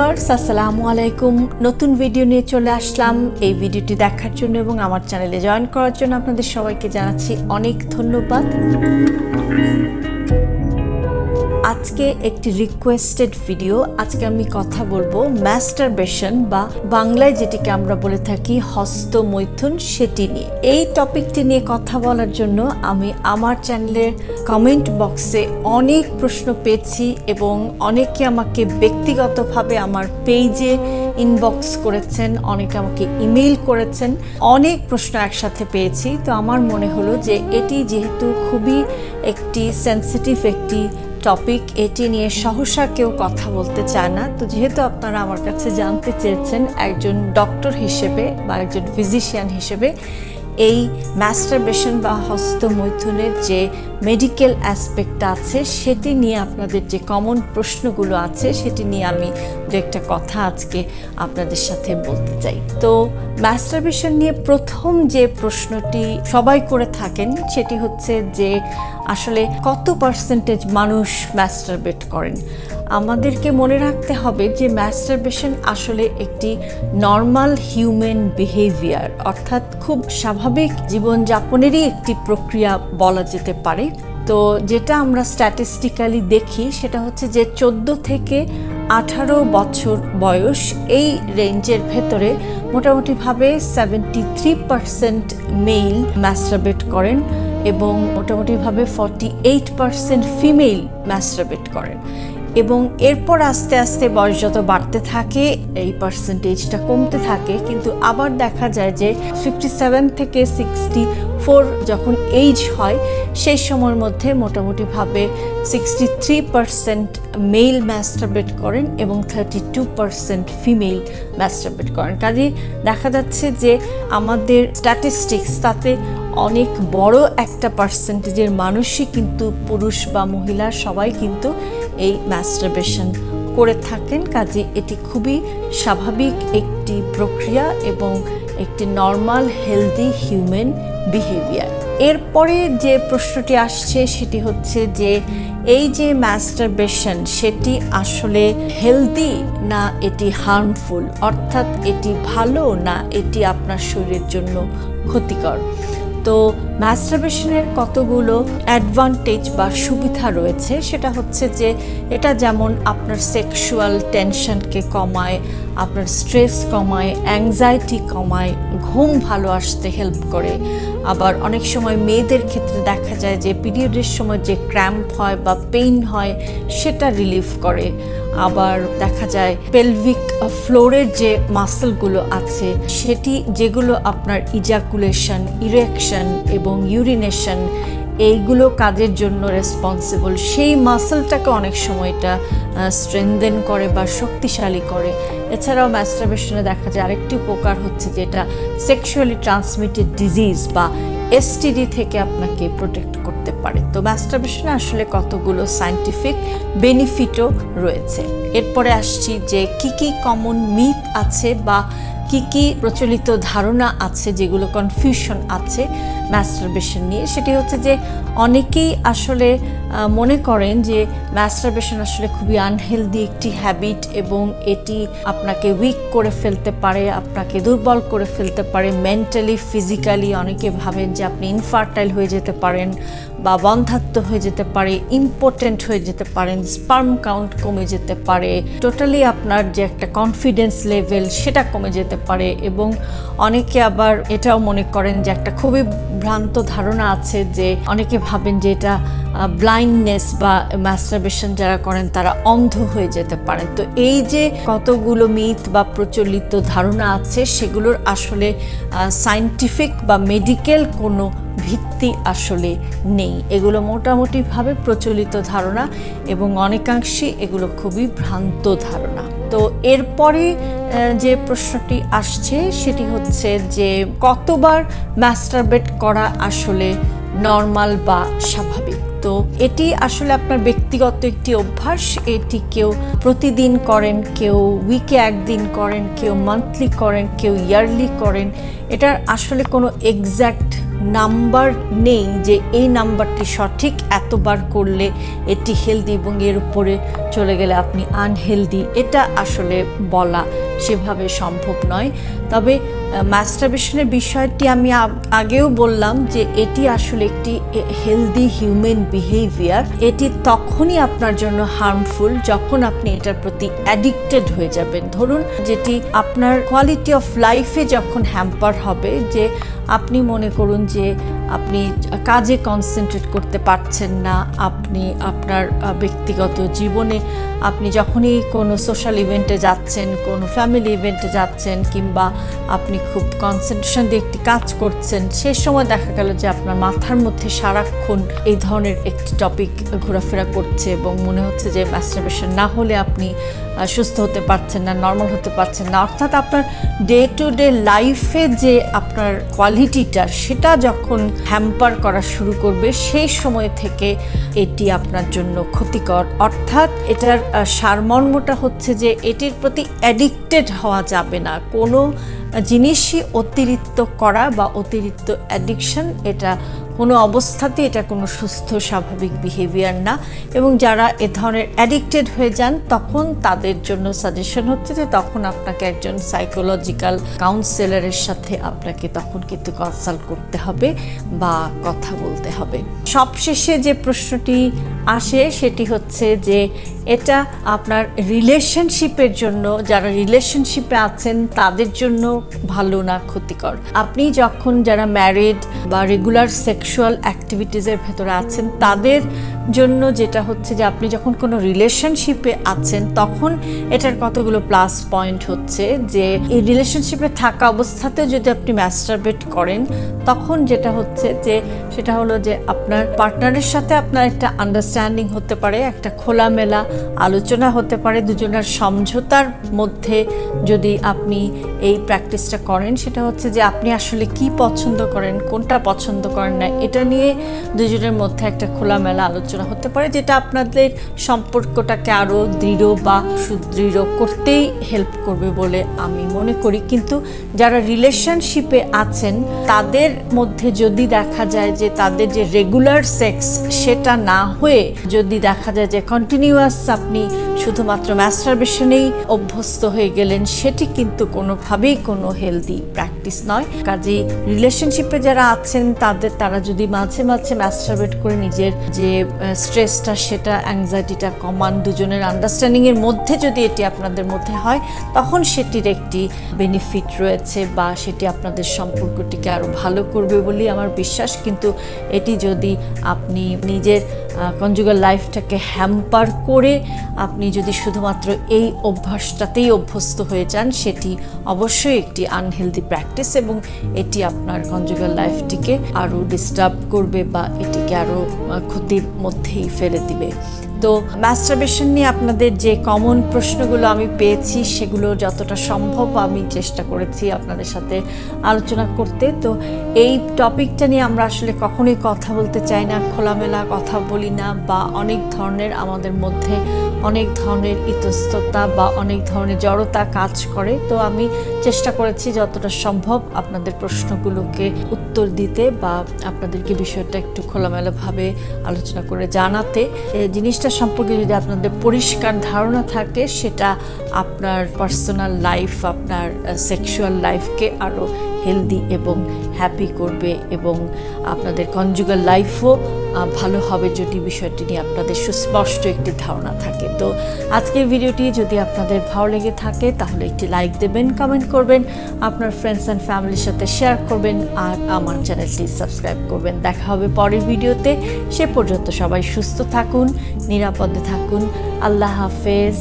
আসসালামু আলাইকুম। নতুন ভিডিও নিয়ে চলে আসলাম। এই ভিডিওটি দেখার জন্য এবং আমার চ্যানেলে জয়েন করার জন্য আপনাদের সবাইকে জানাচ্ছি অনেক ধন্যবাদ। আজকে একটি রিকোয়েস্টেড ভিডিও। আজকে আমি কথা বলবো ম্যাস্টারবেশন বা বাংলায় যেটিকে আমরা বলে থাকি হস্তমৈথুন, সেটি নিয়ে। এই টপিকটি নিয়ে কথা বলার জন্য আমি আমার চ্যানেলের কমেন্ট বক্সে অনেক প্রশ্ন পেয়েছি এবং অনেকে আমাকে ব্যক্তিগতভাবে আমার পেজে ইনবক্স করেছেন, অনেকে আমাকে ইমেইল করেছেন, অনেক প্রশ্ন একসাথে পেয়েছি। তো আমার মনে হলো যে এটি যেহেতু খুবই একটি সেন্সিটিভ একটি টপিক, এটি নিয়ে সহসা কেউ কথা বলতে চায় না। তো যেহেতু আপনারা আমার কাছে জানতে চেয়েছেন একজন ডক্টর হিসেবে বা একজন ফিজিশিয়ান হিসেবে এই ম্যাস্টারবেশন বা হস্তমৈথুনের যে মেডিকেল অ্যাসপেক্টটা আছে সেটি নিয়ে আপনাদের যে কমন প্রশ্নগুলো আছে সেটি নিয়ে আমি দু একটা কথা আজকে আপনাদের সাথে বলতে চাই। তো ম্যাস্টারবেশন নিয়ে প্রথম যে প্রশ্নটি সবাই করে থাকেন সেটি হচ্ছে যে আসলে কত পার্সেন্টেজ মানুষ ম্যাস্টারবেট করেন। আমাদেরকে মনে রাখতে হবে যে ম্যাস্টারবেশন আসলে একটি নর্মাল হিউম্যান বিহেভিয়ার, অর্থাৎ খুব স্বাভাবিক জীবনযাপনেরই একটি প্রক্রিয়া বলা যেতে পারে। তো যেটা আমরা স্ট্যাটিস্টিক্যালি দেখি সেটা হচ্ছে যে 14 থেকে 18 বছর বয়স, এই রেঞ্জের ভেতরে মোটামুটিভাবে 73% মেল ম্যাস্টারবেট করেন এবং মোটামুটিভাবে 48% ফিমেল ম্যাস্টারবেট করেন। এবং এরপর আস্তে আস্তে বয়স যত বাড়তে থাকে এই পার্সেন্টেজটা কমতে থাকে, কিন্তু আবার দেখা যায় যে 57 থেকে 64 যখন এইজ হয় সেই সময়ের মধ্যে মোটামুটিভাবে 63% মেল ম্যাস্টারবেট করেন এবং 32% ফিমেল ম্যাস্টারবেট করেন। কাজেই দেখা যাচ্ছে যে আমাদের স্ট্যাটিস্টিক্স তাতে অনেক বড় একটা পার্সেন্টেজের মানুষই কিন্তু, পুরুষ বা মহিলা সবাই কিন্তু এই ম্যাস্টারবেশন করে থাকেন। কাজে এটি খুবই স্বাভাবিক একটি প্রক্রিয়া এবং একটি নর্মাল হেলদি হিউম্যান বিহেভিয়ার। এরপরে যে প্রশ্নটি আসছে সেটি হচ্ছে যে এই যে ম্যাস্টারবেশন সেটি আসলে হেলদি না এটি হার্মফুল, অর্থাৎ এটি ভালো না এটি আপনার শরীরের জন্য ক্ষতিকর। তো ম্যাস্টারবেশনের কতগুলো অ্যাডভান্টেজ বা সুবিধা রয়েছে। সেটা হচ্ছে যে এটা যেমন আপনার সেক্সুয়াল টেনশনকে কমায়, আপনার স্ট্রেস কমায়, অ্যাংজাইটি কমায়, ঘুম ভালো আসতে হেল্প করে। আবার অনেক সময় মেয়েদের ক্ষেত্রে দেখা যায় যে পিরিয়ডের সময় যে ক্র্যাম্প হয় বা পেইন হয় সেটা রিলিফ করে। আবার দেখা যায় পেলভিক ফ্লোরের যে মাসেলগুলো আছে সেটি, যেগুলো আপনার ইজাকুলেশন, ইরেকশন এবং ইউরিনেশন এইগুলো কাজের জন্য রেসপন্সিবল, সেই মাসেলটাকে অনেক সময় এটা স্ট্রেনদেন করে বা শক্তিশালী করে। এছাড়াও ম্যাস্টারবেশনে দেখা যায় আরেকটি উপকার হচ্ছে যেটা সেক্সুয়ালি ট্রান্সমিটেড ডিজিজ বা এসটিডি থেকে আপনাকে প্রোটেক্ট করতে পারে। তো ম্যাস্টারবেশনে আসলে কতগুলো সায়েন্টিফিক বেনিফিটও রয়েছে। এরপরে আসছি যে কি কি কমন মিথ আছে বা কি কি প্রচলিত ধারণা আছে, যেগুলো কনফিউশন আছে ম্যাস্টারবেশন নিয়ে। সেটি হচ্ছে যে অনেকেই আসলে মনে করেন যে ম্যাস্টারবেশন আসলে খুবই আনহেলদি একটি হ্যাবিট এবং এটি আপনাকে উইক করে ফেলতে পারে, আপনাকে দুর্বল করে ফেলতে পারে মেন্টালি, ফিজিক্যালি। অনেকে ভাবেন যে আপনি ইনফার্টাইল হয়ে যেতে পারেন বা বন্ধ্যাত্ব হয়ে যেতে পারে, ইম্পোর্টেন্ট হয়ে যেতে পারেন, স্পার্ম কাউন্ট কমে যেতে পারে, টোটালি আপনার যে একটা কনফিডেন্স লেভেল সেটা কমে যেতে পারে। এবং অনেকে আবার এটাও মনে করেন যে একটা খুবই ভ্রান্ত ধারণা আছে যে অনেকে ভাবেন যে এটা ব্লাইন্ডনেস বা ম্যাস্টারবেশন যারা করেন তারা অন্ধ হয়ে যেতে পারেন। তো এই যে কতগুলো মিথ বা প্রচলিত ধারণা আছে সেগুলোর আসলে সায়েন্টিফিক বা মেডিকেল কোনো ভিত্তি আসলে নেই। এগুলো মোটামুটিভাবে প্রচলিত ধারণা এবং অনেকাংশে এগুলো খুবই ভ্রান্ত ধারণা। তো এরপরে যে প্রশ্নটি আসছে সেটি হচ্ছে যে কতবার ম্যাস্টারবেট করা আসলে নর্মাল বা স্বাভাবিক। তো এটি আসলে আপনার ব্যক্তিগত একটি অভ্যাস। এটি কেউ প্রতিদিন করেন, কেউ উইকে একদিন করেন, কেউ মান্থলি করেন, কেউ ইয়ারলি করেন। এটার আসলে কোনো এক্স্যাক্ট নাম্বার নেই যে এই নাম্বারটি সঠিক, এতবার করলে এটি হেলদি এবং এর উপরে চলে গেলে আপনি আনহেলদি। এটা আসলে বলা সেভাবে সম্ভব নয়। তবে মাস্টারবেশনের বিষয়টি আমি আগেও বললাম যে এটি আসলে একটি হেলদি হিউম্যান বিহেভিয়ার। এটি তখনই আপনার জন্য হার্মফুল যখন আপনি এটার প্রতি অ্যাডিক্টেড হয়ে যাবেন। ধরুন যেটি আপনার কোয়ালিটি অফ লাইফে যখন হ্যাম্পার হবে, যে আপনি মনে করুন যে আপনি কাজে কনসেন্ট্রেট করতে পারছেন না, আপনি আপনার ব্যক্তিগত জীবনে আপনি যখনই কোনো সোশ্যাল ইভেন্টে যাচ্ছেন, কোনো ফ্যামিলি ইভেন্টে যাচ্ছেন, কিংবা আপনি খুব কনসেন্ট্রেশন দিয়ে একটি কাজ করছেন, সে সময় দেখা গেল যে আপনার মাথার মধ্যে সারাক্ষণ এই ধরনের একটি টপিক ঘোরাফেরা করছে এবং মনে হচ্ছে যে মাস্টারবেশন না হলে আপনি সুস্থ হতে পারছেন না, নর্মাল হতে পারছেন না। অর্থাৎ আপনার ডে টু ডে লাইফে যে আপনার কোয়ালিটিটা, সেটা যখন হ্যাম্পার করা শুরু করবে, সেই সময় থেকে এটি আপনার জন্য ক্ষতিকর। অর্থাৎ এটার সারমর্মটা হচ্ছে যে এটির প্রতি অ্যাডিক্টেড হওয়া যাবে না। কোনো জিনিসই অতিরিক্ত করা বা অতিরিক্ত অ্যাডিকশন, এটা কোনো অবস্থাতে এটা কোনো সুস্থ স্বাভাবিক বিহেভিয়ার না। এবং যারা এ ধরনের অ্যাডিক্টেড হয়ে যান, তখন তাদের জন্য সাজেশন হচ্ছে যে তখন আপনাকে একজন সাইকোলজিক্যাল কাউন্সেলরের সাথে আপনাকে তখন কিন্তু কনসাল্ট করতে হবে বা কথা বলতে হবে। সবশেষে যে প্রশ্নটি আসে সেটি হচ্ছে যে এটা আপনার রিলেশনশিপের জন্য, যারা রিলেশনশিপে আছেন তাদের জন্য ভালো না ক্ষতিকর। আপনি যখন যারা ম্যারিড বা রেগুলার সেক্সুয়াল অ্যাক্টিভিটিসের ভেতরে আছেন, তাদের জন্য যেটা হচ্ছে যে আপনি যখন কোনো রিলেশনশিপে আছেন, তখন এটার কতগুলো প্লাস পয়েন্ট হচ্ছে যে এই রিলেশনশিপে থাকা অবস্থাতেও যদি আপনি ম্যাস্টারবেট করেন, তখন যেটা হচ্ছে যে সেটা হলো যে আপনার পার্টনারের সাথে আপনার একটা আন্ডারস্ট্যান্ডিং হতে পারে, একটা খোলামেলা আলোচনা হতে পারে, দুজনের সমঝোতার মধ্যে যদি আপনি এই প্র্যাকটিসটা করেন। সেটা হচ্ছে যে আপনি আসলে কি পছন্দ করেন, কোনটা পছন্দ করেন না, এটা নিয়ে দুজনের মধ্যে একটা খোলামেলা আলোচনা হতে পারে, যেটা আপনাদের সম্পর্কটাকে আরও দৃঢ় বা সুদৃঢ় করতেই হেল্প করবে বলে আমি মনে করি। কিন্তু যারা রিলেশনশিপে আছেন, তাদের মধ্যে যদি দেখা যায় যে তাদের যে রেগুলার সেক্স সেটা না হয়ে যদি দেখা যায় যে কন্টিনিউয়াস আপনি শুধুমাত্র ম্যাস্টারবেশনেই অভ্যস্ত হয়ে গেলেন, সেটি কিন্তু কোনোভাবেই কোনো হেলদি প্র্যাকটিস নয়। কাজেই রিলেশনশিপে যারা আছেন তারা যদি মাঝে মাঝে ম্যাস্টারবেট করে নিজের যে স্ট্রেসটা, সেটা অ্যাংজাইটিটা কমান, দুজনের আন্ডারস্ট্যান্ডিংয়ের মধ্যে যদি এটি আপনাদের মধ্যে হয়, তখন সেটির একটি বেনিফিট রয়েছে বা সেটি আপনাদের সম্পর্কটিকে আরও ভালো করবে বলেই আমার বিশ্বাস। কিন্তু এটি যদি আপনি নিজের কনজুগাল লাইফটাকে হ্যাম্পার করে আপনি যদি শুধুমাত্র এই অভ্যাসটাতেই অভ্যস্ত হয়ে যান, সেটি অবশ্যই একটি আনহেলদি প্র্যাকটিস এবং এটি আপনার কনজুগাল লাইফটিকে আরও ডিস্টার্ব করবে বা এটিকে আরও ক্ষতির মধ্যেই ফেলে দিবে। তো ম্যাস্টারবেশন নিয়ে আপনাদের যে কমন প্রশ্নগুলো আমি পেয়েছি, সেগুলো যতটা সম্ভব আমি চেষ্টা করেছি আপনাদের সাথে আলোচনা করতে। তো এই টপিকটা নিয়ে আমরা আসলে কখনোই কথা বলতে চাই না, খোলামেলা কথা বলি না, বা অনেক ধরনের আমাদের মধ্যে অনেক ধরনের ইতস্ততা বা অনেক ধরনের জড়তা কাজ করে। তো আমি চেষ্টা করেছি যতটা সম্ভব আপনাদের প্রশ্নগুলোকে উত্তর দিতে বা আপনাদেরকে বিষয়টা একটু খোলামেলাভাবে আলোচনা করে জানাতে। জিনিসটা সম্পর্কে যদি আপনাদের পরিষ্কার ধারণা থাকে, সেটা আপনার পার্সোনাল লাইফ, আপনার সেক্সুয়াল লাইফকে আরও হেলদি এবং হ্যাপি করবে এবং আপনাদের কনজুগাল লাইফও ভালো হবে যদি বিষয়টি নিয়ে আপনাদের সুস্পষ্ট একটি ধারণা থাকে। তো আজকের ভিডিওটি যদি আপনাদের ভালো লেগে থাকে, তাহলে একটি লাইক দেবেন, কমেন্ট করবেন, আপনার ফ্রেন্ডস অ্যান্ড ফ্যামিলির সাথে শেয়ার করবেন আর আমার চ্যানেলটি সাবস্ক্রাইব করবেন। দেখা হবে পরের ভিডিওতে। সে পর্যন্ত সবাই সুস্থ থাকুন, নিরাপদে থাকুন। আল্লাহ হাফেজ।